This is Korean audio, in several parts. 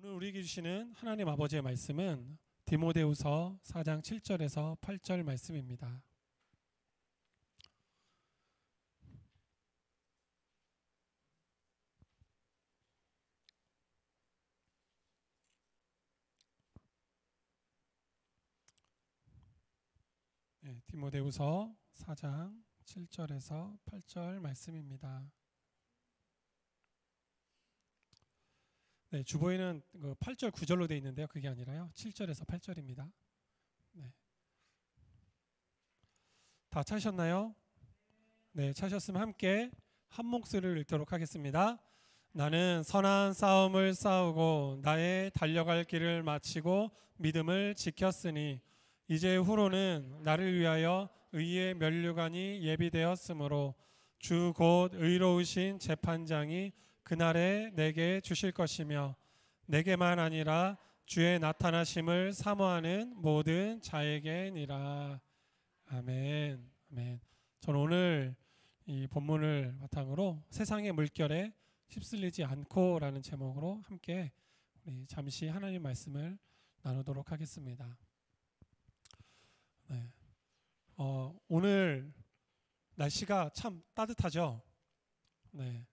오늘 우리에게 주시는 하나님 아버지의 말씀은 디모데후서 4장 7절에서 8절 말씀입니다. 네, 디모데후서 4장 7절에서 8절 말씀입니다. 네, 주보에는 8절 9절로 되어 있는데요. 그게 아니라요. 7절에서 8절입니다. 네. 다 찾으셨나요? 네, 찾으셨으면 함께 한 목소리를 읽도록 하겠습니다. 나는 선한 싸움을 싸우고 나의 달려갈 길을 마치고 믿음을 지켰으니 이제 후로는 나를 위하여 의의 면류관이 예비되었으므로 주 곧 의로우신 재판장이 그날에 내게 주실 것이며 내게만 아니라 주의 나타나심을 사모하는 모든 자에게니라. 아멘. 아멘. 저는 오늘 이 본문을 바탕으로 세상의 물결에 휩쓸리지 않고라는 제목으로 함께 우리 잠시 하나님 말씀을 나누도록 하겠습니다. 네. 오늘 날씨가 참 따뜻하죠. 네.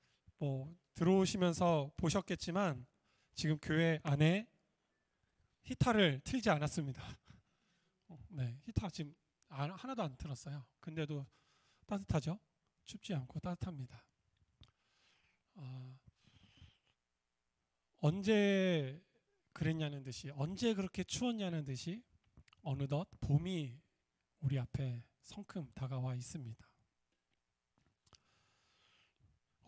들어오시면서 보셨겠지만 지금 교회 안에 히터를 틀지 않았습니다. 네, 히터 지금 하나도 안 틀었어요. 근데도 따뜻하죠? 춥지 않고 따뜻합니다. 언제 그랬냐는 듯이, 언제 그렇게 추웠냐는 듯이 어느덧 봄이 우리 앞에 성큼 다가와 있습니다.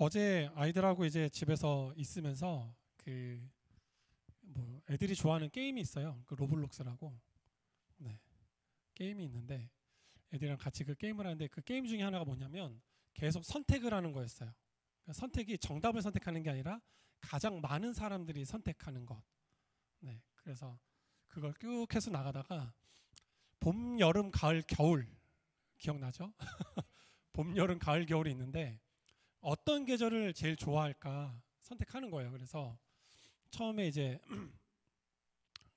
어제 아이들하고 이제 집에서 있으면서 애들이 좋아하는 게임이 있어요. 그 로블록스라고. 네, 게임이 있는데 애들이랑 같이 그 게임을 하는데 그 게임 중에 하나가 뭐냐면 계속 선택을 하는 거였어요. 선택이 정답을 선택하는 게 아니라 가장 많은 사람들이 선택하는 것. 네, 그래서 그걸 쭉 해서 나가다가 봄, 여름, 가을, 겨울 기억나죠? 봄, 여름, 가을, 겨울이 있는데 어떤 계절을 제일 좋아할까 선택하는 거예요. 그래서 처음에 이제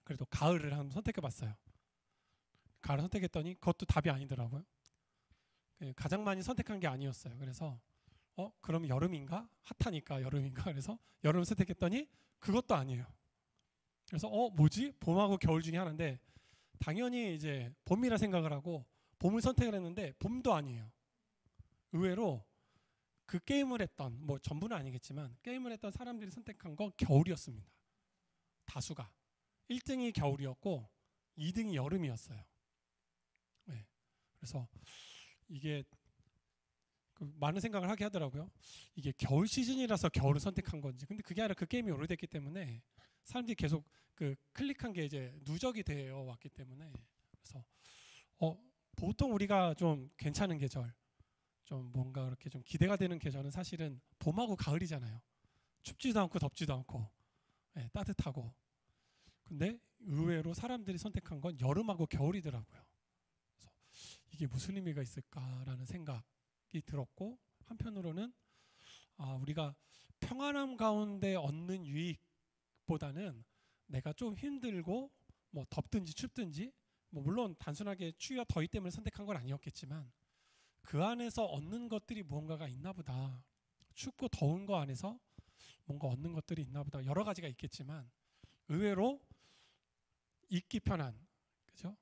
그래도 가을을 한번 선택해봤어요. 가을을 선택했더니 그것도 답이 아니더라고요. 가장 많이 선택한 게 아니었어요. 그래서 그럼 여름인가? 핫하니까 여름인가? 그래서 여름 선택했더니 그것도 아니에요. 그래서 뭐지? 봄하고 겨울 중에 하나인데 당연히 이제 봄이라 생각을 하고 봄을 선택을 했는데 봄도 아니에요. 의외로 그 게임을 했던, 전부는 아니겠지만 게임을 했던 사람들이 선택한 건 겨울이었습니다. 다수가 1등이 겨울이었고 2등이 여름이었어요. 네. 그래서 이게 많은 생각을 하게 하더라고요. 이게 겨울 시즌이라서 겨울을 선택한 건지. 근데 그게 아니라 그 게임이 오래됐기 때문에 사람들이 계속 클릭한 게 이제 누적이 되어 왔기 때문에 그래서 보통 우리가 좀 괜찮은 계절, 좀 뭔가 그렇게 좀 기대가 되는 계절은 사실은 봄하고 가을이잖아요. 춥지도 않고 덥지도 않고 따뜻하고. 근데 의외로 사람들이 선택한 건 여름하고 겨울이더라고요. 그래서 이게 무슨 의미가 있을까라는 생각이 들었고 한편으로는 우리가 평안함 가운데 얻는 유익보다는 내가 좀 힘들고 덥든지 춥든지 물론 단순하게 추위와 더위 때문에 선택한 건 아니었겠지만 그 안에서 얻는 것들이 무언가가 있나 보다. 춥고 더운 거 안에서 뭔가 얻는 것들이 있나 보다. 여러 가지가 있겠지만 의외로 있기 편한, 그죠?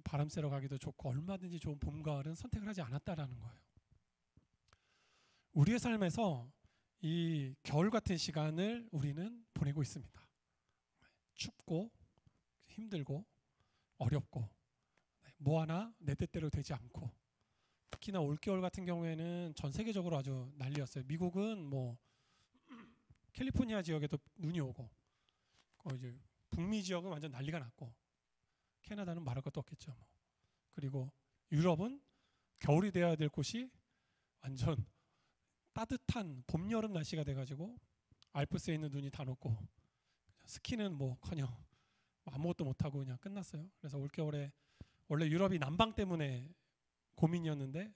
바람 쐬러 가기도 좋고 얼마든지 좋은 봄, 가을은 선택을 하지 않았다라는 거예요. 우리의 삶에서 이 겨울 같은 시간을 우리는 보내고 있습니다. 춥고 힘들고 어렵고 뭐 하나 내 뜻대로 되지 않고 특히나 올겨울 같은 경우에는 전 세계적으로 아주 난리였어요. 미국은 캘리포니아 지역에도 눈이 오고 이제 북미 지역은 완전 난리가 났고 캐나다는 말할 것도 없겠죠. 그리고 유럽은 겨울이 돼야 될 곳이 완전 따뜻한 봄, 여름 날씨가 돼가지고 알프스에 있는 눈이 다 녹고 스키는 커녕 아무것도 못하고 그냥 끝났어요. 그래서 올겨울에 원래 유럽이 난방 때문에 고민이었는데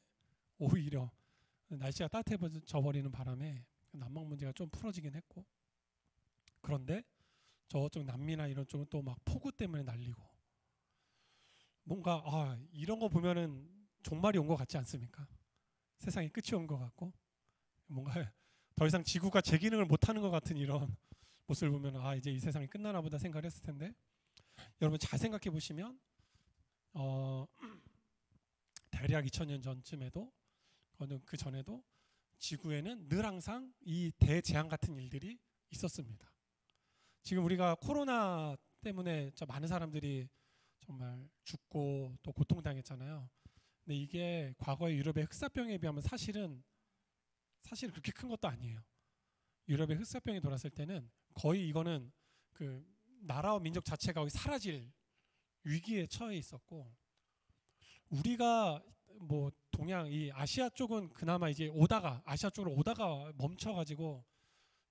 오히려 날씨가 따뜻해져 버리는 바람에 난방 문제가 좀 풀어지긴 했고 그런데 저쪽 남미나 이런 쪽은 또 막 폭우 때문에 난리고. 뭔가 이런 거 보면은 종말이 온 것 같지 않습니까? 세상이 끝이 온 것 같고 뭔가 더 이상 지구가 제 기능을 못하는 것 같은 이런 모습을 보면 이제 이 세상이 끝나나 보다 생각을 했을 텐데, 여러분 잘 생각해 보시면 대략 2000년 전쯤에도 그 전에도 지구에는 늘 항상 이 대재앙 같은 일들이 있었습니다. 지금 우리가 코로나 때문에 많은 사람들이 정말 죽고 또 고통당했잖아요. 근데 이게 과거의 유럽의 흑사병에 비하면 사실은 그렇게 큰 것도 아니에요. 유럽의 흑사병이 돌았을 때는 거의 이거는 그 나라와 민족 자체가 거의 사라질 위기에 처해 있었고, 우리가 뭐 동양 이 아시아 쪽은 그나마 이제 아시아 쪽으로 오다가 멈춰가지고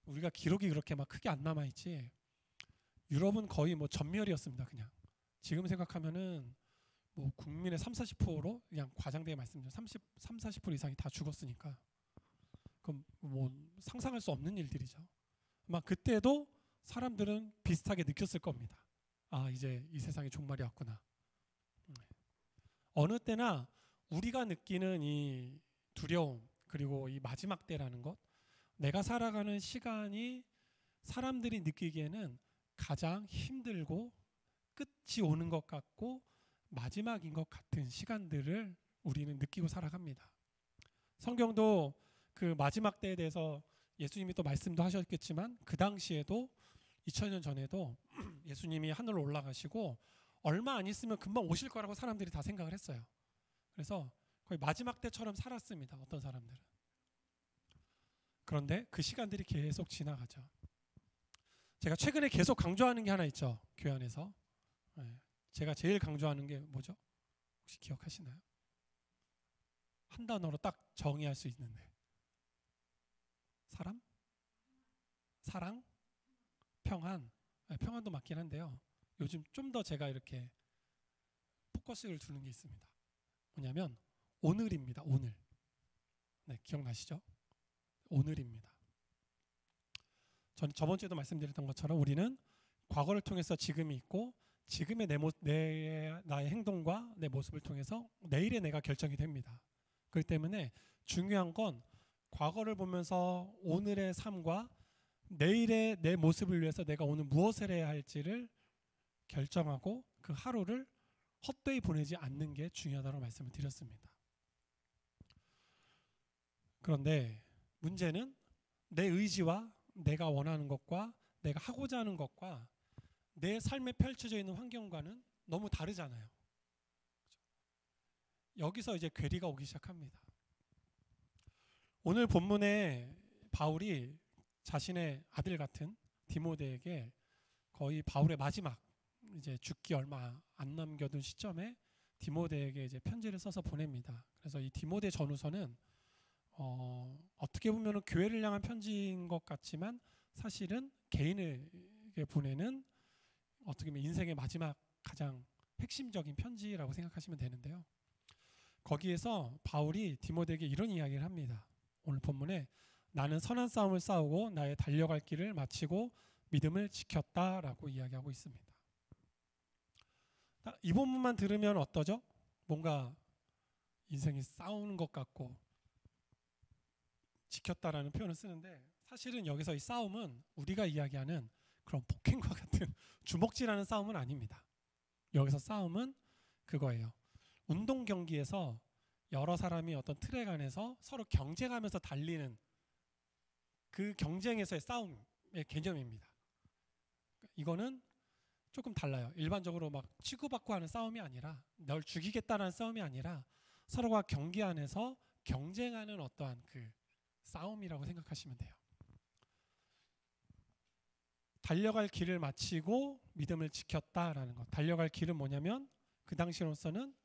우리가 기록이 그렇게 막 크게 안 남아 있지, 유럽은 거의 뭐 전멸이었습니다. 그냥 지금 생각하면은 뭐 국민의 30-40%로 그냥 과장되게 말씀드리면 30-40% 이상이 다 죽었으니까 그럼 뭐 상상할 수 없는 일들이죠. 아마 그때도 사람들은 비슷하게 느꼈을 겁니다. 이제 이 세상의 종말이 왔구나. 어느 때나 우리가 느끼는 이 두려움, 그리고 이 마지막 때라는 것, 내가 살아가는 시간이 사람들이 느끼기에는 가장 힘들고 끝이 오는 것 같고 마지막인 것 같은 시간들을 우리는 느끼고 살아갑니다. 성경도 그 마지막 때에 대해서 예수님이 또 말씀도 하셨겠지만 그 당시에도 2000년 전에도 예수님이 하늘로 올라가시고 얼마 안 있으면 금방 오실 거라고 사람들이 다 생각을 했어요. 그래서 거의 마지막 때처럼 살았습니다. 어떤 사람들은. 그런데 그 시간들이 계속 지나가죠. 제가 최근에 계속 강조하는 게 하나 있죠. 교회 안에서. 제가 제일 강조하는 게 뭐죠? 혹시 기억하시나요? 한 단어로 딱 정의할 수 있는데. 사람? 사랑? 평안? 평안도 맞긴 한데요. 요즘 좀 더 제가 이렇게 포커스를 두는 게 있습니다. 뭐냐면 오늘입니다. 오늘. 네, 기억나시죠? 오늘입니다. 전 저번 주에도 말씀드렸던 것처럼 우리는 과거를 통해서 지금이 있고 지금의 나의 행동과 내 모습을 통해서 내일의 내가 결정이 됩니다. 그렇기 때문에 중요한 건 과거를 보면서 오늘의 삶과 내일의 내 모습을 위해서 내가 오늘 무엇을 해야 할지를 결정하고 그 하루를 헛되이 보내지 않는 게 중요하다고 말씀을 드렸습니다. 그런데 문제는 내 의지와 내가 원하는 것과 내가 하고자 하는 것과 내 삶에 펼쳐져 있는 환경과는 너무 다르잖아요. 여기서 이제 괴리가 오기 시작합니다. 오늘 본문에 바울이 자신의 아들 같은 디모데에게 거의 바울의 마지막 이제 죽기 얼마 안 남겨둔 시점에 디모데에게 이제 편지를 써서 보냅니다. 그래서 이 디모데 전후서는 어떻게 보면 교회를 향한 편지인 것 같지만 사실은 개인에게 보내는 어떻게 보면 인생의 마지막 가장 핵심적인 편지라고 생각하시면 되는데요. 거기에서 바울이 디모데에게 이런 이야기를 합니다. 오늘 본문에 나는 선한 싸움을 싸우고 나의 달려갈 길을 마치고 믿음을 지켰다라고 이야기하고 있습니다. 이 본문만 들으면 어떠죠? 뭔가 인생이 싸우는 것 같고 지켰다라는 표현을 쓰는데 사실은 여기서 이 싸움은 우리가 이야기하는 그런 폭행과 같은 주먹질하는 싸움은 아닙니다. 여기서 싸움은 그거예요. 운동 경기에서 여러 사람이 어떤 트랙 안에서 서로 경쟁하면서 달리는 그 경쟁에서의 싸움의 개념입니다. 이거는 조금 달라요. 일반적으로 막 치고받고 하는 싸움이 아니라 널 죽이겠다는 싸움이 아니라 서로가 경기 안에서 경쟁하는 어떠한 그 싸움이라고 생각하시면 돼요. 달려갈 길을 마치고 믿음을 지켰다라는 것. 달려갈 길은 뭐냐면 그 당시로서는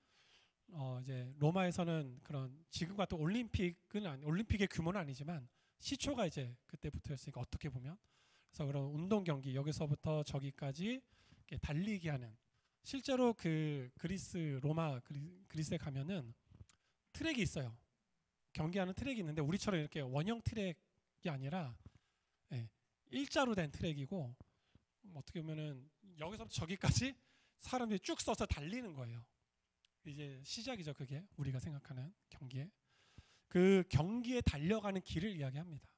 이제 로마에서는 그런 지금 같은 올림픽의 규모는 아니지만 시초가 이제 그때부터였으니까 어떻게 보면 그래서 그런 운동 경기 여기서부터 저기까지 달리기 하는 실제로 그 그리스에 가면은 트랙이 있어요. 경기하는 트랙이 있는데 우리처럼 이렇게 원형 트랙이 아니라 일자로 된 트랙이고 어떻게 보면은 여기서부터 저기까지 사람들이 쭉 써서 달리는 거예요. 이제 시작이죠. 그게 우리가 생각하는 경기에. 그 경기에 달려가는 길을 이야기합니다.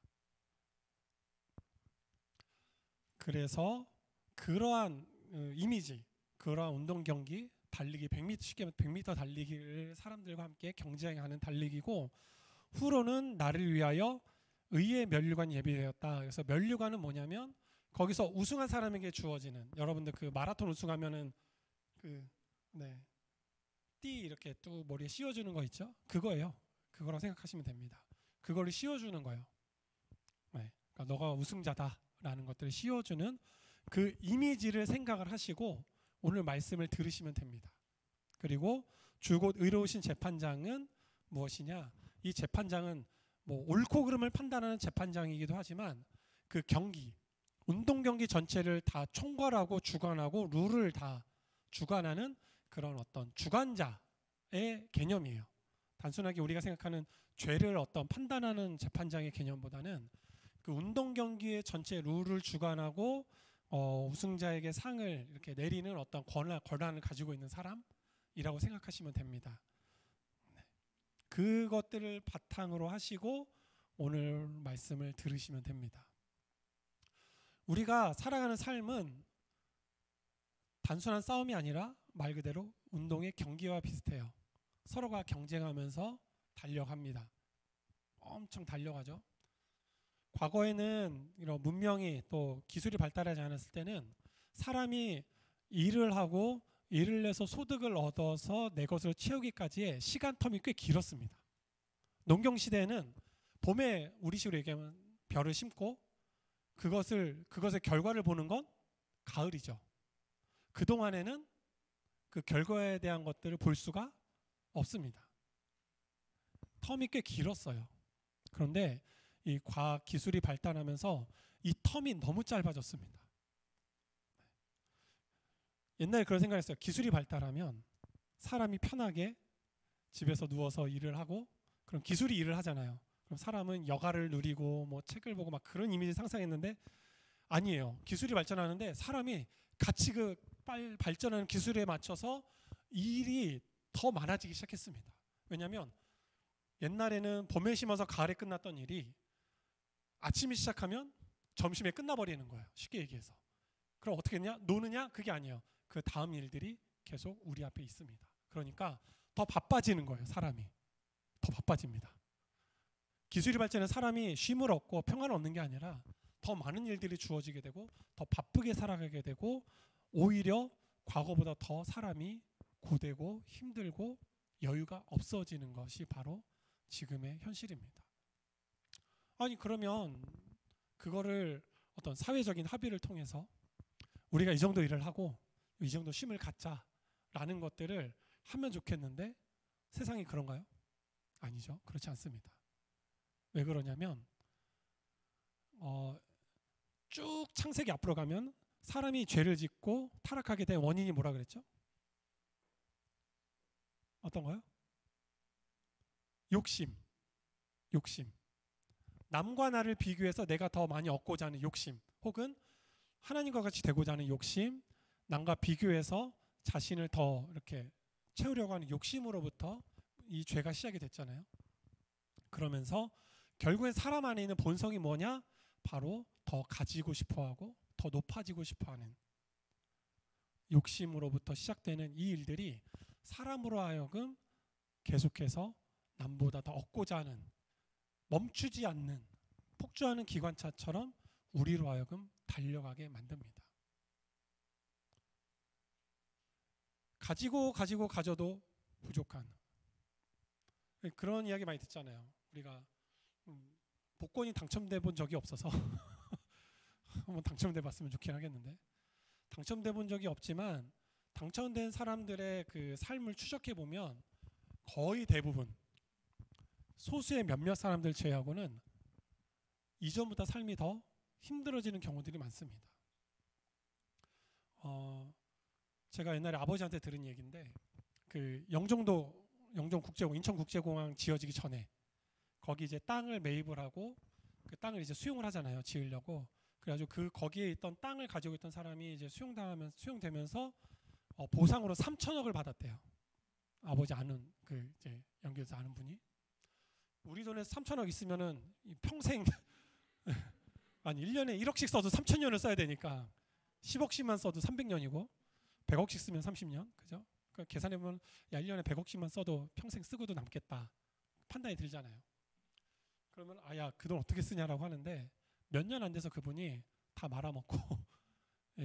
그래서 그러한 이미지, 그러한 운동 경기, 달리기 100m, 쉽게 100m 달리기를 사람들과 함께 경쟁하는 달리기고, 후로는 나를 위하여 의의 면류관이 예비되었다. 그래서 면류관은 뭐냐면 거기서 우승한 사람에게 주어지는, 여러분들 그 마라톤 우승하면은 띠 이렇게 또 머리에 씌워주는 거 있죠? 그거예요. 그거라고 생각하시면 됩니다. 그거를 씌워주는 거예요. 네. 그러니까 너가 우승자다라는 것들을 씌워주는 그 이미지를 생각을 하시고 오늘 말씀을 들으시면 됩니다. 그리고 주곧 의로우신 재판장은 무엇이냐? 이 재판장은 뭐 옳고 그름을 판단하는 재판장이기도 하지만 그 경기, 운동 경기 전체를 다 총괄하고 주관하고 룰을 다 주관하는 그런 어떤 주관자의 개념이에요. 단순하게 우리가 생각하는 죄를 어떤 판단하는 재판장의 개념보다는 그 운동 경기의 전체 룰을 주관하고 우승자에게 상을 이렇게 내리는 어떤 권한을 가지고 있는 사람이라고 생각하시면 됩니다. 그것들을 바탕으로 하시고 오늘 말씀을 들으시면 됩니다. 우리가 살아가는 삶은 단순한 싸움이 아니라 말 그대로 운동의 경기와 비슷해요. 서로가 경쟁하면서 달려갑니다. 엄청 달려가죠. 과거에는 이런 문명이 또 기술이 발달하지 않았을 때는 사람이 일을 하고 일을 내서 소득을 얻어서 내 것을 채우기까지의 시간 텀이 꽤 길었습니다. 농경 시대에는 봄에 우리식으로 얘기하면 벼를 심고 그것의 결과를 보는 건 가을이죠. 그동안에는 그 결과에 대한 것들을 볼 수가 없습니다. 텀이 꽤 길었어요. 그런데 이 과학 기술이 발달하면서 이 텀이 너무 짧아졌습니다. 옛날에 그런 생각을 했어요. 기술이 발달하면 사람이 편하게 집에서 누워서 일을 하고, 그럼 기술이 일을 하잖아요. 그럼 사람은 여가를 누리고 뭐 책을 보고 막 그런 이미지 상상했는데 아니에요. 기술이 발전하는데 사람이 같이 그 발전하는 기술에 맞춰서 일이 더 많아지기 시작했습니다. 왜냐하면 옛날에는 봄에 심어서 가을에 끝났던 일이 아침에 시작하면 점심에 끝나버리는 거예요. 쉽게 얘기해서. 그럼 어떻게 했냐? 노느냐? 그게 아니에요. 그 다음 일들이 계속 우리 앞에 있습니다. 그러니까 더 바빠지는 거예요. 사람이 더 바빠집니다. 기술이 발전해 사람이 쉼을 얻고 평안을 얻는 게 아니라 더 많은 일들이 주어지게 되고 더 바쁘게 살아가게 되고 오히려 과거보다 더 사람이 고되고 힘들고 여유가 없어지는 것이 바로 지금의 현실입니다. 아니 그러면 그거를 어떤 사회적인 합의를 통해서 우리가 이 정도 일을 하고 이 정도 쉼을 갖자라는 것들을 하면 좋겠는데 세상이 그런가요? 아니죠. 그렇지 않습니다. 왜 그러냐면 쭉 창세기 앞으로 가면 사람이 죄를 짓고 타락하게 된 원인이 뭐라 그랬죠? 어떤 거요? 욕심. 남과 나를 비교해서 내가 더 많이 얻고자 하는 욕심, 혹은 하나님과 같이 되고자 하는 욕심, 남과 비교해서 자신을 더 이렇게 채우려고 하는 욕심으로부터 이 죄가 시작이 됐잖아요. 그러면서 결국엔 사람 안에 있는 본성이 뭐냐? 바로 더 가지고 싶어하고 더 높아지고 싶어하는 욕심으로부터 시작되는 이 일들이 사람으로 하여금 계속해서 남보다 더 얻고자 하는, 멈추지 않는 폭주하는 기관차처럼 우리로 하여금 달려가게 만듭니다. 가져도 부족한 그런 이야기 많이 듣잖아요. 우리가 복권이 당첨돼 본 적이 없어서 한번 당첨돼 봤으면 좋긴 하겠는데, 당첨돼 본 적이 없지만 당첨된 사람들의 그 삶을 추적해 보면 거의 대부분 소수의 몇몇 사람들 제외하고는 이전보다 삶이 더 힘들어지는 경우들이 많습니다. 제가 옛날에 아버지한테 들은 얘기인데, 그 영종국제공항, 인천국제공항 지어지기 전에 거기 이제 땅을 매입을 하고 그 땅을 이제 수용을 하잖아요. 지으려고. 그래가지고 그 거기에 있던 땅을 가지고 있던 사람이 이제 수용되면서 보상으로 3천억을 받았대요. 아버지 아는 그 이제 연결해서 아는 분이 우리 돈에 3천억 있으면은 평생 아니 1년에 1억씩 써도 3천년을 써야 되니까 10억씩만 써도 300년이고 100억씩 쓰면 30년 그죠? 그러니까 계산해보면 야 1년에 100억씩만 써도 평생 쓰고도 남겠다 판단이 들잖아요. 그러면 아야 그 돈 어떻게 쓰냐라고 하는데 몇 년 안 돼서 그분이 다 말아먹고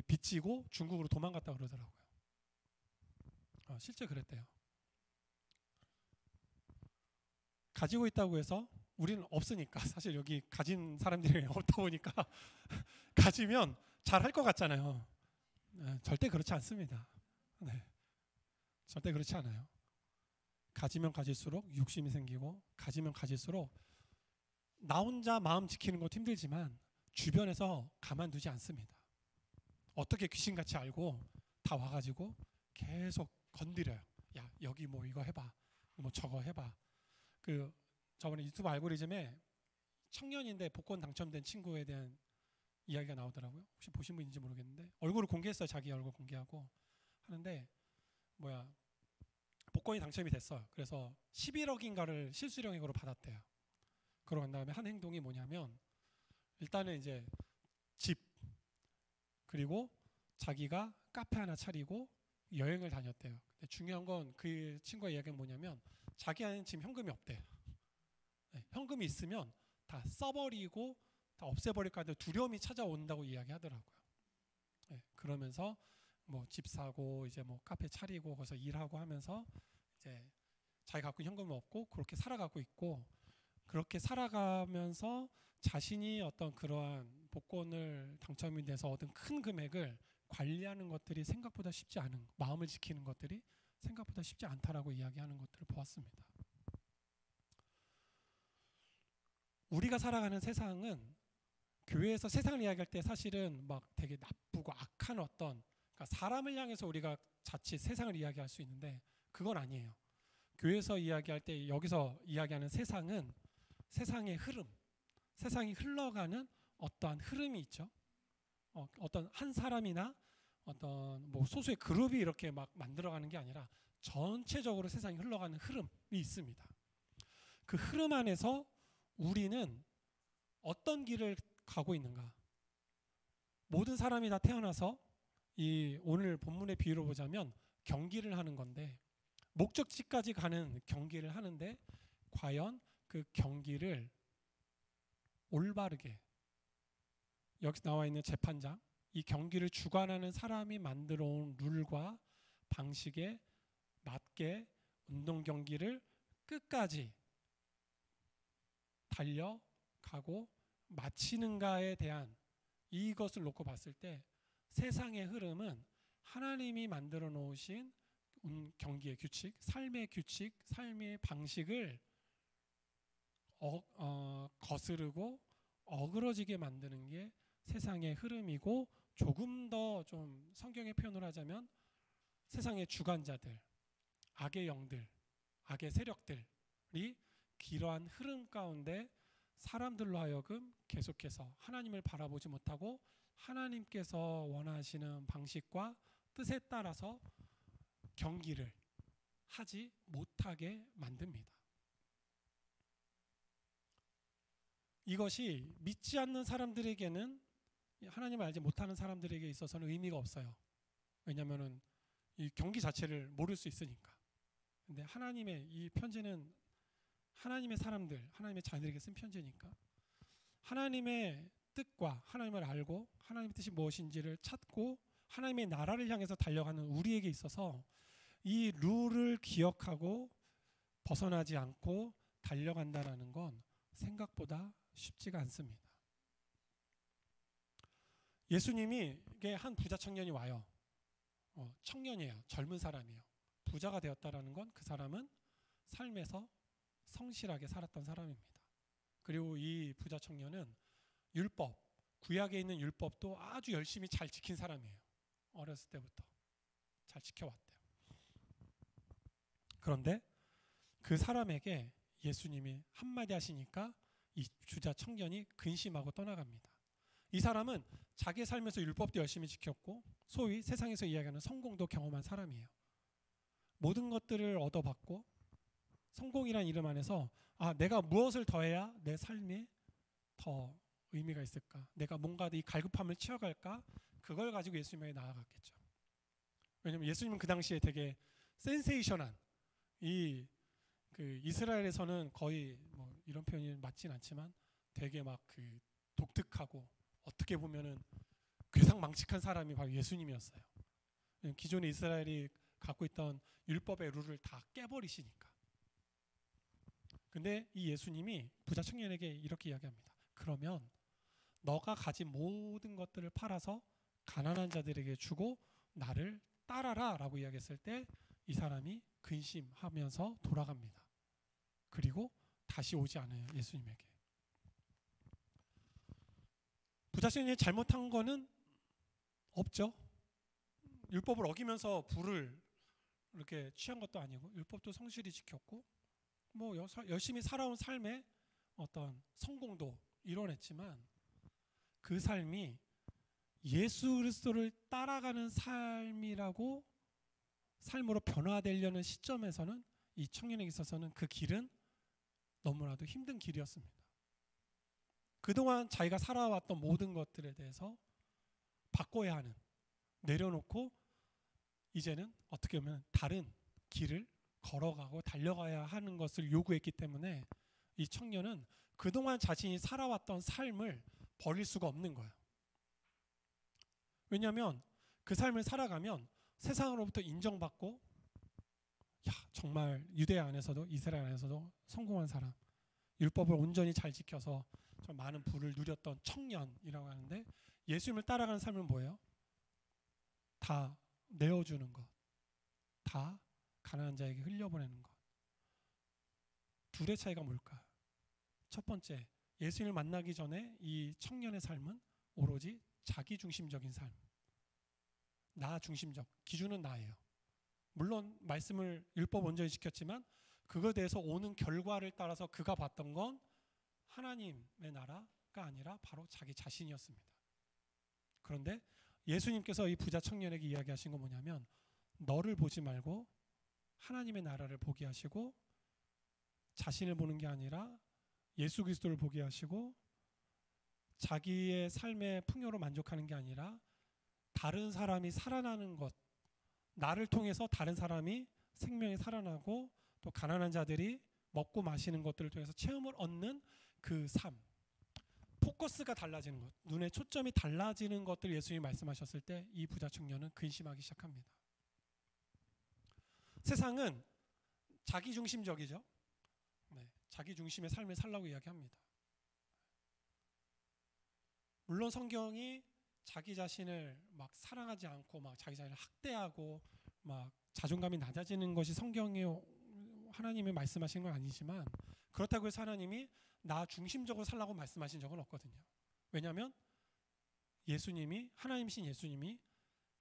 빚지고 중국으로 도망갔다 그러더라고요. 실제 그랬대요. 가지고 있다고 해서 우리는 없으니까 사실 여기 가진 사람들이 없다 보니까 가지면 잘 할 것 같잖아요. 절대 그렇지 않습니다. 네, 절대 그렇지 않아요. 가지면 가질수록 욕심이 생기고 가지면 가질수록 나 혼자 마음 지키는 것도 힘들지만 주변에서 가만두지 않습니다. 어떻게 귀신같이 알고 다 와가지고 계속 건드려요. 야 여기 뭐 이거 해봐, 뭐 저거 해봐. 그 저번에 유튜브 알고리즘에 청년인데 복권 당첨된 친구에 대한 이야기가 나오더라고요. 혹시 보신 분인지 모르겠는데 얼굴을 공개했어요. 자기 얼굴 공개하고 하는데 뭐야 복권이 당첨이 됐어요. 그래서 11억인가를 실수령액으로 받았대요. 그러고 난 다음에 한 행동이 뭐냐면 일단은 이제 집 그리고 자기가 카페 하나 차리고 여행을 다녔대요. 근데 중요한 건 그 친구의 이야기는 뭐냐면 자기한테는 지금 현금이 없대. 네, 현금이 있으면 다 써버리고 다 없애버릴까 하는데 두려움이 찾아온다고 이야기하더라고요. 네, 그러면서 뭐 집 사고 이제 뭐 카페 차리고 거기서 일하고 하면서 이제 자기 갖고 현금이 없고 그렇게 살아가고 있고 그렇게 살아가면서 자신이 어떤 그러한 복권을 당첨이 돼서 얻은 큰 금액을 관리하는 것들이 생각보다 쉽지 않은 마음을 지키는 것들이 생각보다 쉽지 않다라고 이야기하는 것들을 보았습니다. 우리가 살아가는 세상은 교회에서 세상을 이야기할 때 사실은 막 되게 나쁘고 악한 어떤 그러니까 사람을 향해서 우리가 자칫 세상을 이야기할 수 있는데 그건 아니에요. 교회에서 이야기할 때 여기서 이야기하는 세상은 세상의 흐름, 세상이 흘러가는 어떠한 흐름이 있죠. 어떤 한 사람이나 어떤 뭐 소수의 그룹이 이렇게 막 만들어가는 게 아니라 전체적으로 세상이 흘러가는 흐름이 있습니다. 그 흐름 안에서 우리는 어떤 길을 가고 있는가? 모든 사람이 다 태어나서 이 오늘 본문의 비유로 보자면 경기를 하는 건데 목적지까지 가는 경기를 하는데 과연 그 경기를 올바르게 여기 나와 있는 재판장 이 경기를 주관하는 사람이 만들어 온 룰과 방식에 맞게 운동 경기를 끝까지 달려가고 마치는가에 대한 이것을 놓고 봤을 때 세상의 흐름은 하나님이 만들어 놓으신 경기의 규칙, 삶의 규칙, 삶의 방식을 거스르고 어그러지게 만드는 게 세상의 흐름이고 조금 더 좀 성경의 표현을 하자면 세상의 주관자들, 악의 영들, 악의 세력들이 그러한 흐름 가운데 사람들로 하여금 계속해서 하나님을 바라보지 못하고 하나님께서 원하시는 방식과 뜻에 따라서 경기를 하지 못하게 만듭니다. 이것이 믿지 않는 사람들에게는 하나님을 알지 못하는 사람들에게 있어서는 의미가 없어요. 왜냐하면 이 경기 자체를 모를 수 있으니까. 근데 하나님의 이 편지는 하나님의 사람들, 하나님의 자녀들에게 쓴 편지니까 하나님의 뜻과 하나님을 알고 하나님의 뜻이 무엇인지를 찾고 하나님의 나라를 향해서 달려가는 우리에게 있어서 이 룰을 기억하고 벗어나지 않고 달려간다는 건 생각보다 쉽지가 않습니다. 예수님이 한 부자 청년이 와요. 청년이에요. 젊은 사람이에요. 부자가 되었다라는 건 그 사람은 삶에서 성실하게 살았던 사람입니다. 그리고 이 부자 청년은 율법, 구약에 있는 율법도 아주 열심히 잘 지킨 사람이에요. 어렸을 때부터 잘 지켜왔대요. 그런데 그 사람에게 예수님이 한마디 하시니까 이 부자 청년이 근심하고 떠나갑니다. 이 사람은 자기 삶에서 율법도 열심히 지켰고 소위 세상에서 이야기하는 성공도 경험한 사람이에요. 모든 것들을 얻어봤고 성공이란 이름 안에서 내가 무엇을 더해야 내 삶에 더 의미가 있을까? 내가 뭔가 이 갈급함을 채워갈까? 그걸 가지고 예수님에게 나아갔겠죠. 왜냐하면 예수님은 그 당시에 되게 센세이션한 그 이스라엘에서는 거의 뭐 이런 표현이 맞진 않지만 되게 막 그 독특하고 어떻게 보면은 괴상망측한 사람이 바로 예수님이었어요. 기존의 이스라엘이 갖고 있던 율법의 룰을 다 깨버리시니까. 근데 이 예수님이 부자 청년에게 이렇게 이야기합니다. 그러면 너가 가진 모든 것들을 팔아서 가난한 자들에게 주고 나를 따라라 라고 이야기했을 때 이 사람이 근심하면서 돌아갑니다. 그리고 다시 오지 않아요. 예수님에게. 부자 청년이 잘못한 거는 없죠. 율법을 어기면서 부를 이렇게 취한 것도 아니고 율법도 성실히 지켰고 뭐 열심히 살아온 삶의 어떤 성공도 이뤄냈지만 그 삶이 예수 그리스도를 따라가는 삶으로 변화되려는 시점에서는 이 청년에게 있어서는 그 길은 너무나도 힘든 길이었습니다. 그동안 자기가 살아왔던 모든 것들에 대해서 바꿔야 하는, 내려놓고 이제는 어떻게 보면 다른 길을 걸어가고 달려가야 하는 것을 요구했기 때문에 이 청년은 그동안 자신이 살아왔던 삶을 버릴 수가 없는 거예요. 왜냐하면 그 삶을 살아가면 세상으로부터 인정받고 정말 유대 안에서도 이스라엘 안에서도 성공한 사람, 율법을 온전히 잘 지켜서 좀 많은 부를 누렸던 청년이라고 하는데 예수님을 따라가는 삶은 뭐예요? 다 내어주는 것, 다 가난한 자에게 흘려보내는 것. 둘의 차이가 뭘까? 첫 번째, 예수님을 만나기 전에 이 청년의 삶은 오로지 자기중심적인 삶, 나 중심적, 기준은 나예요. 물론 말씀을 율법 온전히 지켰지만 그거에 대해서 오는 결과를 따라서 그가 봤던 건 하나님의 나라가 아니라 바로 자기 자신이었습니다. 그런데 예수님께서 이 부자 청년에게 이야기하신 건 뭐냐면 너를 보지 말고 하나님의 나라를 보게 하시고 자신을 보는 게 아니라 예수 그리스도를 보게 하시고 자기의 삶의 풍요로 만족하는 게 아니라 다른 사람이 살아나는 것, 나를 통해서 다른 사람이 생명이 살아나고 또 가난한 자들이 먹고 마시는 것들을 통해서 체험을 얻는 그 삶, 포커스가 달라지는 것, 눈의 초점이 달라지는 것들 예수님이 말씀하셨을 때 이 부자 청년은 근심하기 시작합니다. 세상은 자기중심적이죠. 자기중심의 삶을 살라고 이야기합니다. 물론 성경이 자기 자신을 막 사랑하지 않고 막 자기 자신을 학대하고 막 자존감이 낮아지는 것이 성경에 하나님이 말씀하신 건 아니지만 그렇다고 해서 하나님이 나 중심적으로 살라고 말씀하신 적은 없거든요. 왜냐하면 예수님이 하나님이신 예수님이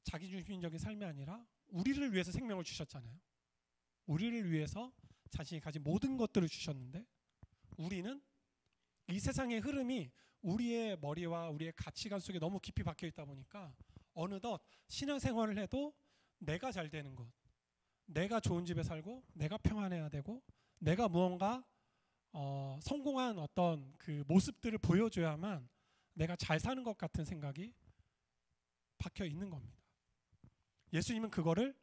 자기중심적인 삶이 아니라 우리를 위해서 생명을 주셨잖아요. 우리를 위해서 자신이 가진 모든 것들을 주셨는데 우리는 이 세상의 흐름이 우리의 머리와 우리의 가치관 속에 너무 깊이 박혀 있다 보니까 어느덧 신앙생활을 해도 내가 잘 되는 것, 내가 좋은 집에 살고 내가 평안해야 되고 내가 무언가 성공한 어떤 그 모습들을 보여줘야만 내가 잘 사는 것 같은 생각이 박혀 있는 겁니다. 예수님은 그거를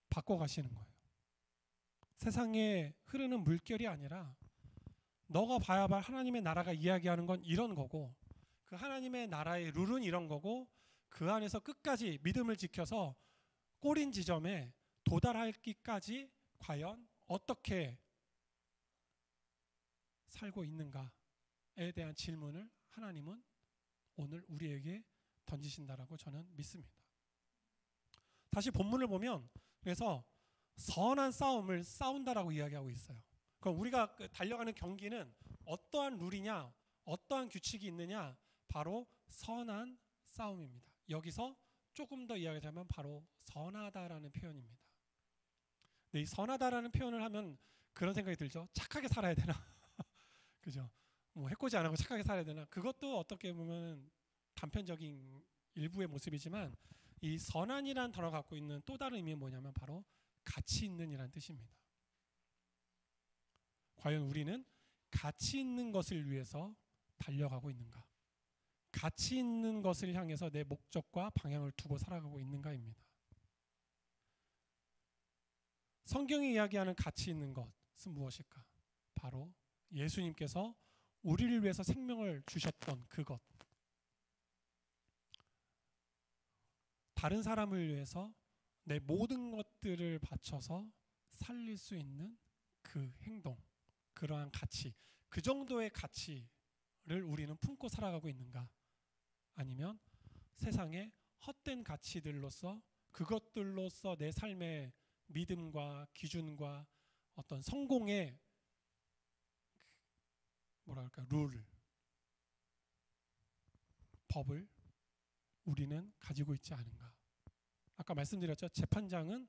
바꿔가시는 거예요. 세상에 흐르는 물결이 아니라 너가 봐야 할 하나님의 나라가 이야기하는 건 이런 거고 그 하나님의 나라의 룰은 이런 거고 그 안에서 끝까지 믿음을 지켜서 꼬린 지점에 도달하기까지 과연 어떻게 살고 있는가에 대한 질문을 하나님은 오늘 우리에게 던지신다라고 저는 믿습니다. 다시 본문을 보면 그래서 선한 싸움을 싸운다라고 이야기하고 있어요. 그럼 우리가 달려가는 경기는 어떠한 룰이냐, 어떠한 규칙이 있느냐, 바로 선한 싸움입니다. 여기서 조금 더 이야기하자면 바로 선하다라는 표현입니다. 근데 이 선하다라는 표현을 하면 그런 생각이 들죠. 착하게 살아야 되나? 그죠? 뭐 해코지 안 하고 착하게 살아야 되나? 그것도 어떻게 보면 단편적인 일부의 모습이지만 이 선한이라는 단어가 갖고 있는 또 다른 의미는 뭐냐면 바로 가치 있는 이라는 뜻입니다. 과연 우리는 가치 있는 것을 위해서 달려가고 있는가? 가치 있는 것을 향해서 내 목적과 방향을 두고 살아가고 있는가입니다. 성경이 이야기하는 가치 있는 것은 무엇일까? 바로 예수님께서 우리를 위해서 생명을 주셨던 그것. 다른 사람을 위해서 내 모든 것들을 바쳐서 살릴 수 있는 그 행동, 그러한 가치, 그 정도의 가치를 우리는 품고 살아가고 있는가? 아니면 세상의 헛된 가치들로서 그것들로서 내 삶의 믿음과 기준과 어떤 성공의 룰, 법을 우리는 가지고 있지 않은가? 아까 말씀드렸죠. 재판장은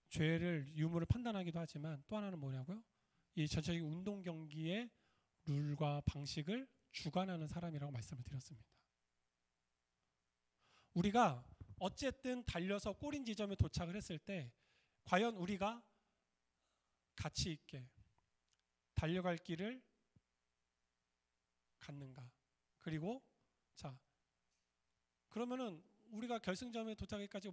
죄를 유무를 판단하기도 하지만 또 하나는 뭐냐고요? 이 전체적인 운동 경기의 룰과 방식을 주관하는 사람이라고 말씀을 드렸습니다. 우리가 어쨌든 달려서 골인 지점에 도착을 했을 때 과연 우리가 가치 있게 달려갈 길을 갔는가? 그리고 자, 그러면은 우리가 결승점에 도착하기까지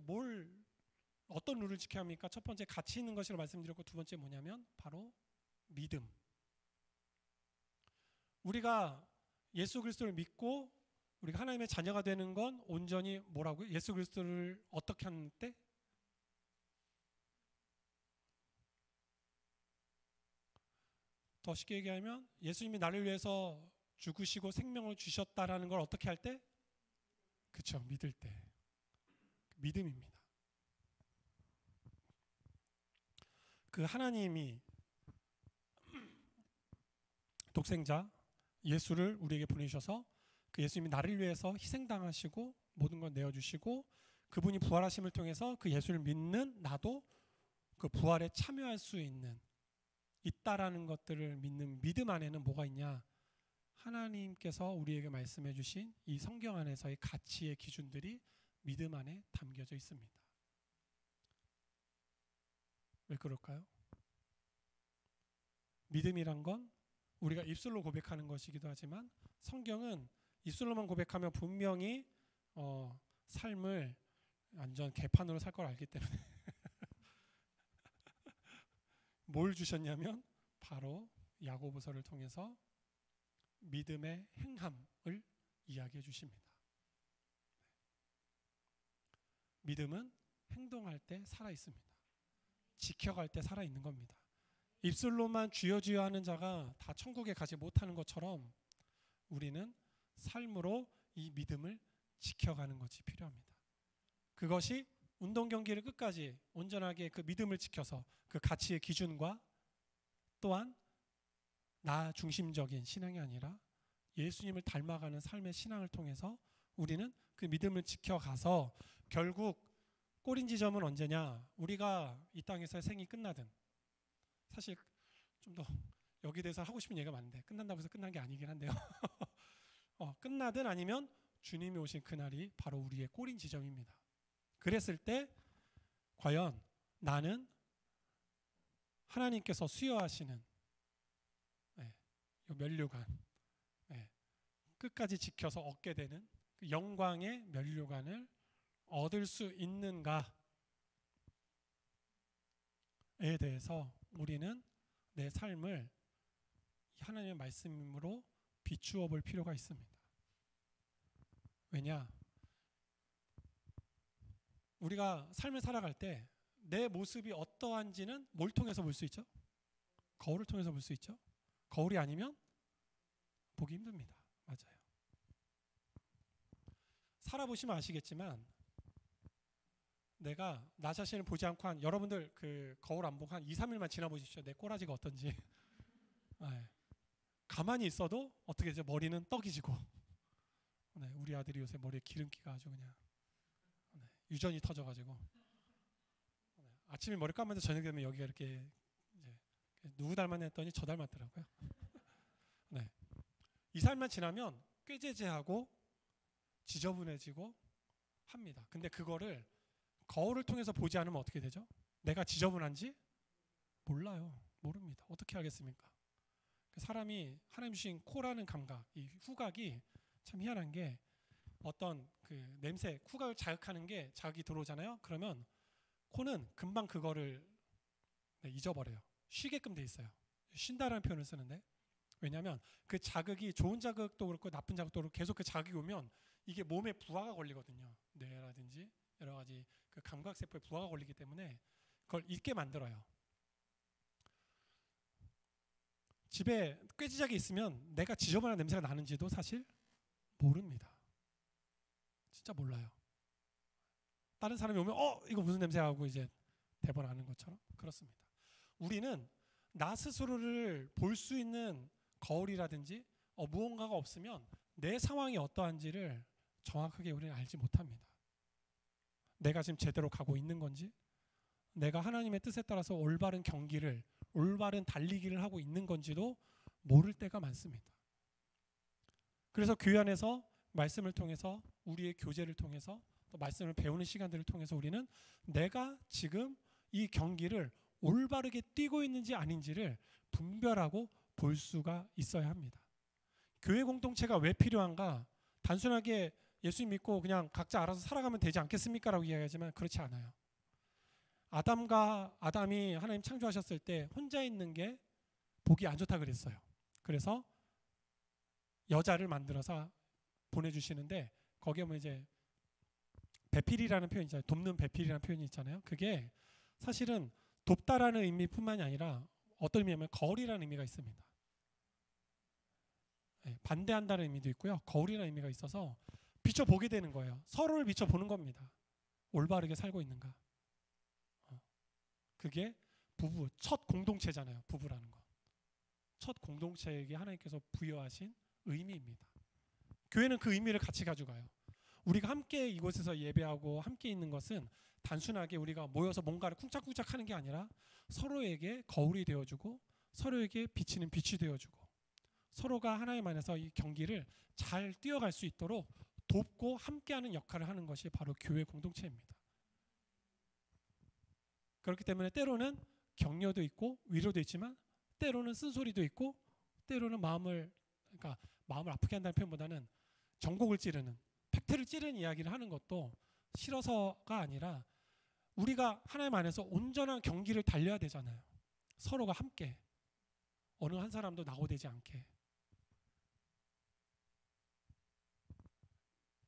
어떤 룰을 지켜야 합니까? 첫 번째 가치 있는 것이라고 말씀드렸고 두 번째 뭐냐면 바로 믿음. 우리가 예수 그리스도를 믿고 우리가 하나님의 자녀가 되는 건 온전히 뭐라고요? 예수 그리스도를 어떻게 하는 때? 더 쉽게 얘기하면 예수님이 나를 위해서 죽으시고 생명을 주셨다라는 걸 어떻게 할 때? 그렇죠. 믿을 때. 믿음입니다. 그 하나님이 독생자 예수를 우리에게 보내주셔서 그 예수님이 나를 위해서 희생당하시고 모든 걸 내어주시고 그분이 부활하심을 통해서 그 예수를 믿는 나도 그 부활에 참여할 수 있다라는 것들을 믿는 믿음 안에는 뭐가 있냐? 하나님께서 우리에게 말씀해 주신 이 성경 안에서의 가치의 기준들이 믿음 안에 담겨져 있습니다. 왜 그럴까요? 믿음이란 건 우리가 입술로 고백하는 것이기도 하지만 성경은 입술로만 고백하면 분명히 삶을 완전 개판으로 살 걸 알기 때문에 뭘 주셨냐면 바로 야고보서를 통해서 믿음의 행함을 이야기해 주십니다. 믿음은 행동할 때 살아 있습니다. 지켜갈 때 살아 있는 겁니다. 입술로만 주여 주여 하는 자가 다 천국에 가지 못하는 것처럼 우리는 삶으로 이 믿음을 지켜가는 것이 필요합니다. 그것이 운동 경기를 끝까지 온전하게 그 믿음을 지켜서 그 가치의 기준과 또한 나 중심적인 신앙이 아니라 예수님을 닮아가는 삶의 신앙을 통해서 우리는 그 믿음을 지켜가서 결국 꼬린 지점은 언제냐? 우리가 이 땅에서의 생이 끝나든 사실 좀 더 여기 대해서 하고 싶은 얘기가 많은데 끝난다고 해서 끝난 게 아니긴 한데요. 끝나든 아니면 주님이 오신 그날이 바로 우리의 꼬린 지점입니다. 그랬을 때 과연 나는 하나님께서 수여하시는 이 면류관 끝까지 지켜서 얻게 되는 그 영광의 면류관을 얻을 수 있는가에 대해서 우리는 내 삶을 하나님의 말씀으로 비추어 볼 필요가 있습니다. 왜냐? 우리가 삶을 살아갈 때 내 모습이 어떠한지는 뭘 통해서 볼 수 있죠? 거울을 통해서 볼 수 있죠? 거울이 아니면 보기 힘듭니다. 맞아요. 살아보시면 아시겠지만 내가 나 자신을 보지 않고 여러분들 그 거울 안 보고 한 2, 3일만 지나보십시오. 내 꼬라지가 어떤지. 가만히 있어도 어떻게 되죠? 머리는 떡이 지고 우리 아들이 요새 머리에 기름기가 아주 그냥 유전이 터져가지고 아침에 머리 감으면서 저녁 되면 여기가 이렇게 이제 누구 닮았나 했더니 저 닮았더라고요. 이 삶만 지나면 꾀죄죄하고 지저분해지고 합니다. 근데 그거를 거울을 통해서 보지 않으면 어떻게 되죠? 내가 지저분한지 몰라요. 모릅니다. 어떻게 알겠습니까? 사람이 하나님 주신 코라는 감각, 이 후각이 참 희한한 게 어떤 그 냄새, 후각을 자극하는 게 자극이 들어오잖아요. 그러면 코는 금방 그거를 잊어버려요. 쉬게끔 돼 있어요. 쉰다라는 표현을 쓰는데 왜냐하면 그 자극이 좋은 자극도 그렇고 나쁜 자극도 그렇고 계속 그 자극이 오면 이게 몸에 부하가 걸리거든요. 뇌라든지 여러 가지 그 감각세포에 부하가 걸리기 때문에 그걸 잊게 만들어요. 집에 꾀지작이 있으면 내가 지저분한 냄새가 나는지도 사실 모릅니다. 진짜 몰라요. 다른 사람이 오면 이거 무슨 냄새야 하고 이제 대본 아는 것처럼 그렇습니다. 우리는 나 스스로를 볼 수 있는 거울이라든지 무언가가 없으면 내 상황이 어떠한지를 정확하게 우리는 알지 못합니다. 내가 지금 제대로 가고 있는 건지, 내가 하나님의 뜻에 따라서 올바른 경기를, 올바른 달리기를 하고 있는 건지도 모를 때가 많습니다. 그래서 교회 안에서 말씀을 통해서, 우리의 교제를 통해서, 또 말씀을 배우는 시간들을 통해서 우리는 내가 지금 이 경기를 올바르게 뛰고 있는지 아닌지를 분별하고 볼 수가 있어야 합니다. 교회 공동체가 왜 필요한가? 단순하게 예수님 믿고 그냥 각자 알아서 살아가면 되지 않겠습니까? 라고 이야기하지만 그렇지 않아요. 아담이 하나님 창조하셨을 때 혼자 있는 게 보기 안 좋다 그랬어요. 그래서 여자를 만들어서 보내주시는데 거기에 뭐 이제 배필이라는 표현이 있잖아요. 돕는 배필이라는 표현이 있잖아요. 그게 사실은 돕다라는 의미뿐만이 아니라 어떤 의미냐면 거울이라는 의미가 있습니다. 반대한다는 의미도 있고요. 거울이라는 의미가 있어서 비춰보게 되는 거예요. 서로를 비춰보는 겁니다. 올바르게 살고 있는가. 그게 부부, 첫 공동체잖아요. 부부라는 건. 첫 공동체에게 하나님께서 부여하신 의미입니다. 교회는 그 의미를 같이 가져가요. 우리가 함께 이곳에서 예배하고 함께 있는 것은 단순하게 우리가 모여서 뭔가를 쿵짝쿵짝 하는 게 아니라 서로에게 거울이 되어주고 서로에게 비치는 빛이 되어주고 서로가 하나님 안에서 이 경기를 잘 뛰어갈 수 있도록 돕고 함께하는 역할을 하는 것이 바로 교회 공동체입니다. 그렇기 때문에 때로는 격려도 있고 위로도 있지만 때로는 쓴소리도 있고 때로는 마음을 아프게 한다는 표현보다는 전곡을 찌르는 팩트를 찌르는 이야기를 하는 것도 싫어서가 아니라 우리가 하나님 안에서 온전한 경기를 달려야 되잖아요. 서로가 함께 어느 한 사람도 낙오되지 않게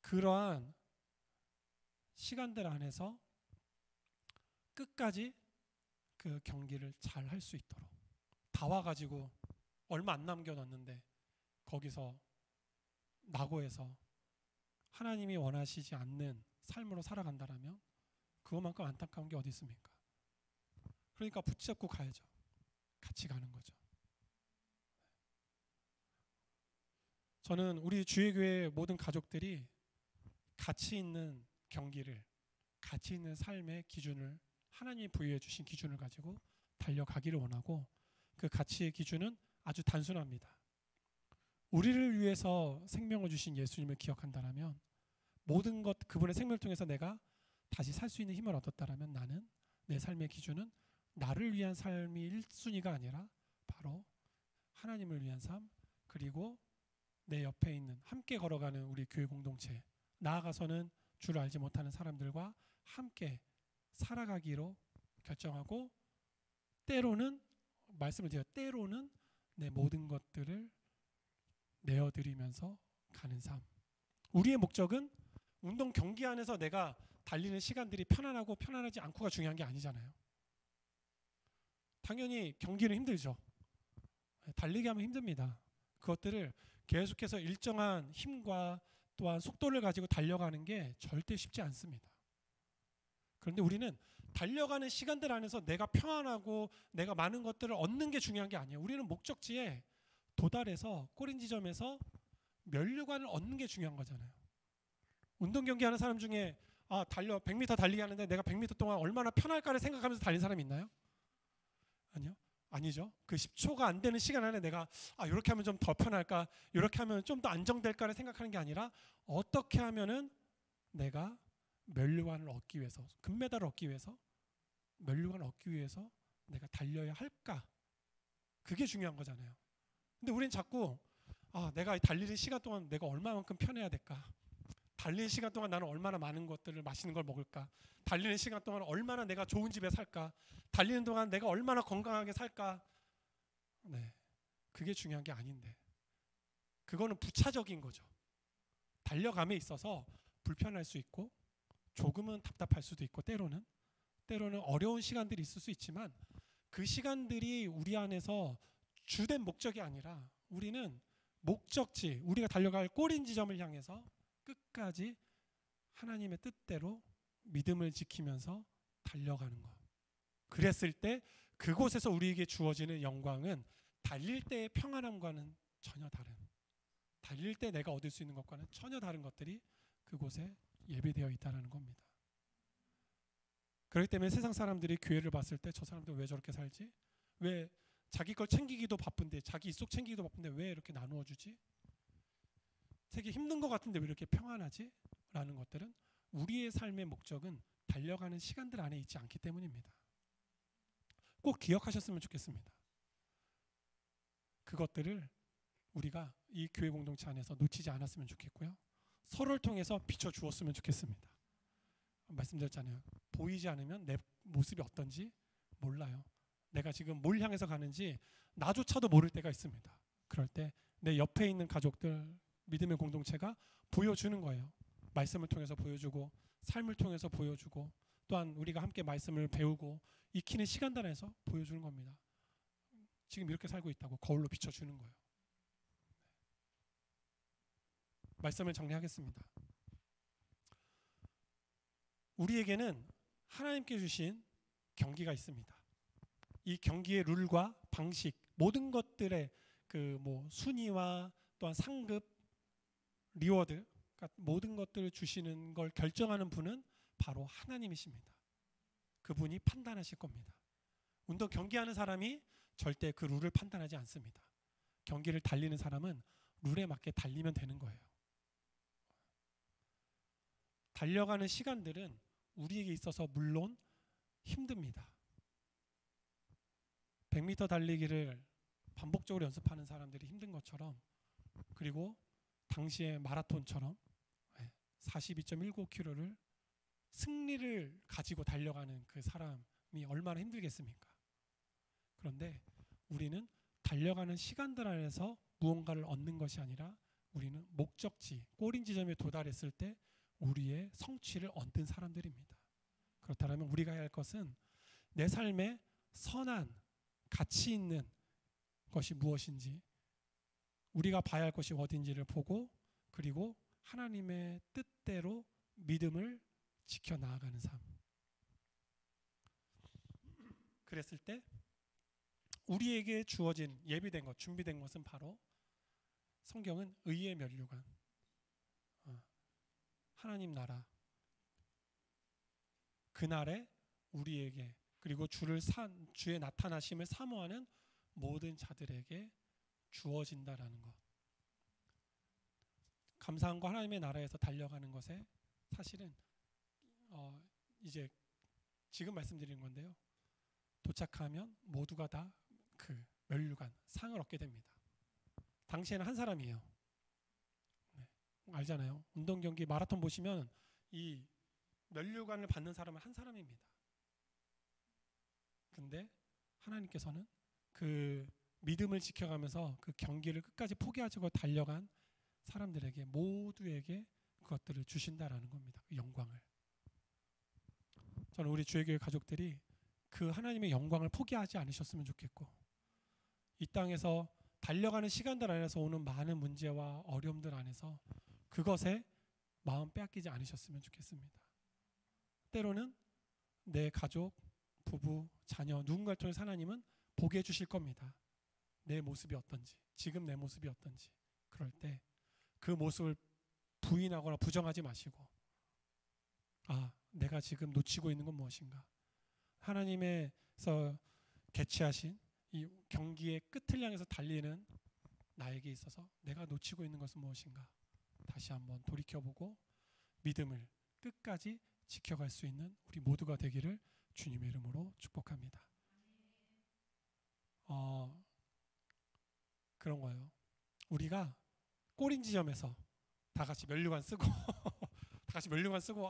그러한 시간들 안에서 끝까지 그 경기를 잘 할 수 있도록 다 와가지고 얼마 안 남겨놨는데 거기서 낙오해서 하나님이 원하시지 않는 삶으로 살아간다라면 그것만큼 안타까운 게 어디 있습니까? 그러니까 붙잡고 가야죠. 같이 가는 거죠. 저는 우리 주의교회 모든 가족들이 가치 있는 경기를, 가치 있는 삶의 기준을 하나님이 부여해 주신 기준을 가지고 달려가기를 원하고 그 가치의 기준은 아주 단순합니다. 우리를 위해서 생명을 주신 예수님을 기억한다라면 모든 것 그분의 생명을 통해서 내가 다시 살 수 있는 힘을 얻었다라면 나는 내 삶의 기준은 나를 위한 삶이 1순위가 아니라 바로 하나님을 위한 삶 그리고 내 옆에 있는 함께 걸어가는 우리 교회 공동체 나아가서는 주를 알지 못하는 사람들과 함께 살아가기로 결정하고 때로는 말씀을 드려 때로는 내 모든 것들을 내어드리면서 가는 삶. 우리의 목적은 운동 경기 안에서 내가 달리는 시간들이 편안하고 편안하지 않고가 중요한 게 아니잖아요. 당연히 경기는 힘들죠. 달리기 하면 힘듭니다. 그것들을 계속해서 일정한 힘과 또한 속도를 가지고 달려가는 게 절대 쉽지 않습니다. 그런데 우리는 달려가는 시간들 안에서 내가 평안하고 내가 많은 것들을 얻는 게 중요한 게 아니에요. 우리는 목적지에 도달해서 꼬린 지점에서 면류관을 얻는 게 중요한 거잖아요. 운동 경기 하는 사람 중에 100m 달리기 하는데 내가 100m 동안 얼마나 편할까를 생각하면서 달린 사람이 있나요? 아니요. 아니죠. 그 10초가 안 되는 시간 안에 내가 이렇게 하면 좀 더 편할까, 이렇게 하면 좀 더 안정될까를 생각하는 게 아니라 어떻게 하면은 내가 면류관을 얻기 위해서, 금메달을 얻기 위해서, 면류관을 얻기 위해서 내가 달려야 할까? 그게 중요한 거잖아요. 근데 우린 자꾸 내가 달리는 시간 동안 내가 얼마만큼 편해야 될까? 달리는 시간 동안 나는 얼마나 많은 것들을 맛있는 걸 먹을까? 달리는 시간 동안 얼마나 내가 좋은 집에 살까? 달리는 동안 내가 얼마나 건강하게 살까? 네, 그게 중요한 게 아닌데 그거는 부차적인 거죠. 달려감에 있어서 불편할 수 있고 조금은 답답할 수도 있고 때로는 어려운 시간들이 있을 수 있지만 그 시간들이 우리 안에서 주된 목적이 아니라 우리는 목적지, 우리가 달려갈 꼬린 지점을 향해서 끝까지 하나님의 뜻대로 믿음을 지키면서 달려가는 것. 그랬을 때 그곳에서 우리에게 주어지는 영광은 달릴 때의 평안함과는 전혀 다른, 달릴 때 내가 얻을 수 있는 것과는 전혀 다른 것들이 그곳에 예비되어 있다는 겁니다. 그렇기 때문에 세상 사람들이 교회를 봤을 때 저 사람들 왜 저렇게 살지? 왜 자기 걸 챙기기도 바쁜데, 자기 입속 챙기기도 바쁜데 왜 이렇게 나누어 주지? 되게 힘든 것 같은데 왜 이렇게 평안하지? 라는 것들은 우리의 삶의 목적은 달려가는 시간들 안에 있지 않기 때문입니다. 꼭 기억하셨으면 좋겠습니다. 그것들을 우리가 이 교회 공동체 안에서 놓치지 않았으면 좋겠고요. 서로를 통해서 비춰주었으면 좋겠습니다. 말씀드렸잖아요. 보이지 않으면 내 모습이 어떤지 몰라요. 내가 지금 뭘 향해서 가는지 나조차도 모를 때가 있습니다. 그럴 때 내 옆에 있는 가족들, 믿음의 공동체가 보여주는 거예요. 말씀을 통해서 보여주고 삶을 통해서 보여주고 또한 우리가 함께 말씀을 배우고 익히는 시간들 안에서 보여주는 겁니다. 지금 이렇게 살고 있다고 거울로 비춰주는 거예요. 말씀을 정리하겠습니다. 우리에게는 하나님께 주신 경기가 있습니다. 이 경기의 룰과 방식, 모든 것들의 그 순위와 또한 상급, 리워드, 그러니까 모든 것들을 주시는 걸 결정하는 분은 바로 하나님이십니다. 그분이 판단하실 겁니다. 운동 경기하는 사람이 절대 그 룰을 판단하지 않습니다. 경기를 달리는 사람은 룰에 맞게 달리면 되는 거예요. 달려가는 시간들은 우리에게 있어서 물론 힘듭니다. 100m 달리기를 반복적으로 연습하는 사람들이 힘든 것처럼, 그리고 당시의 마라톤처럼 42.19km를 승리를 가지고 달려가는 그 사람이 얼마나 힘들겠습니까? 그런데 우리는 달려가는 시간들 안에서 무언가를 얻는 것이 아니라 우리는 목적지, 꼬린 지점에 도달했을 때 우리의 성취를 얻는 사람들입니다. 그렇다면 우리가 해야 할 것은 내 삶에 선한 가치 있는 것이 무엇인지, 우리가 봐야 할 것이 어딘지를 보고, 그리고 하나님의 뜻대로 믿음을 지켜나가는 삶. 그랬을 때 우리에게 주어진 예비된 것, 준비된 것은 바로 성경은 의의 면류관, 하나님 나라, 그날에 우리에게, 그리고 주의 나타나심을 사모하는 모든 자들에게 주어진다라는 것. 감사함과 하나님의 나라에서 달려가는 것에 사실은 이제 지금 말씀드리는 건데요. 도착하면 모두가 다 그 면류관, 상을 얻게 됩니다. 당시에는 한 사람이에요. 네, 알잖아요. 운동 경기 마라톤 보시면 이 면류관을 받는 사람은 한 사람입니다. 근데 하나님께서는 그 믿음을 지켜가면서 그 경기를 끝까지 포기하지 않고 달려간 사람들에게 모두에게 그것들을 주신다라는 겁니다. 그 영광을. 저는 우리 주의교회 가족들이 그 하나님의 영광을 포기하지 않으셨으면 좋겠고, 이 땅에서 달려가는 시간들 안에서 오는 많은 문제와 어려움들 안에서 그것에 마음 빼앗기지 않으셨으면 좋겠습니다. 때로는 내 가족, 부부, 자녀, 누군가를 통해서 하나님은 보게 해주실 겁니다. 내 모습이 어떤지, 지금 내 모습이 어떤지. 그럴 때 그 모습을 부인하거나 부정하지 마시고, 내가 지금 놓치고 있는 건 무엇인가? 하나님께서 개최하신 이 경기의 끝을 향해서 달리는 나에게 있어서 내가 놓치고 있는 것은 무엇인가 다시 한번 돌이켜보고 믿음을 끝까지 지켜갈 수 있는 우리 모두가 되기를 주님의 이름으로 축복합니다. 그런 거예요. 우리가 꼬린 지점에서 다 같이 면류관 쓰고 다 같이 면류관 쓰고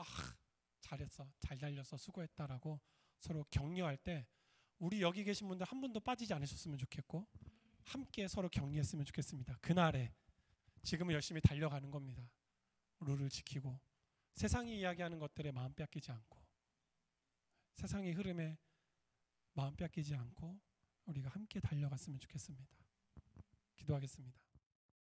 잘했어, 잘 달렸어, 수고했다라고 서로 격려할 때 우리 여기 계신 분들 한 분도 빠지지 않으셨으면 좋겠고 함께 서로 격려했으면 좋겠습니다. 그날에 지금은 열심히 달려가는 겁니다. 룰을 지키고 세상이 이야기하는 것들에 마음 뺏기지 않고 세상의 흐름에 마음 뺏기지 않고 우리가 함께 달려갔으면 좋겠습니다. 기도하겠습니다.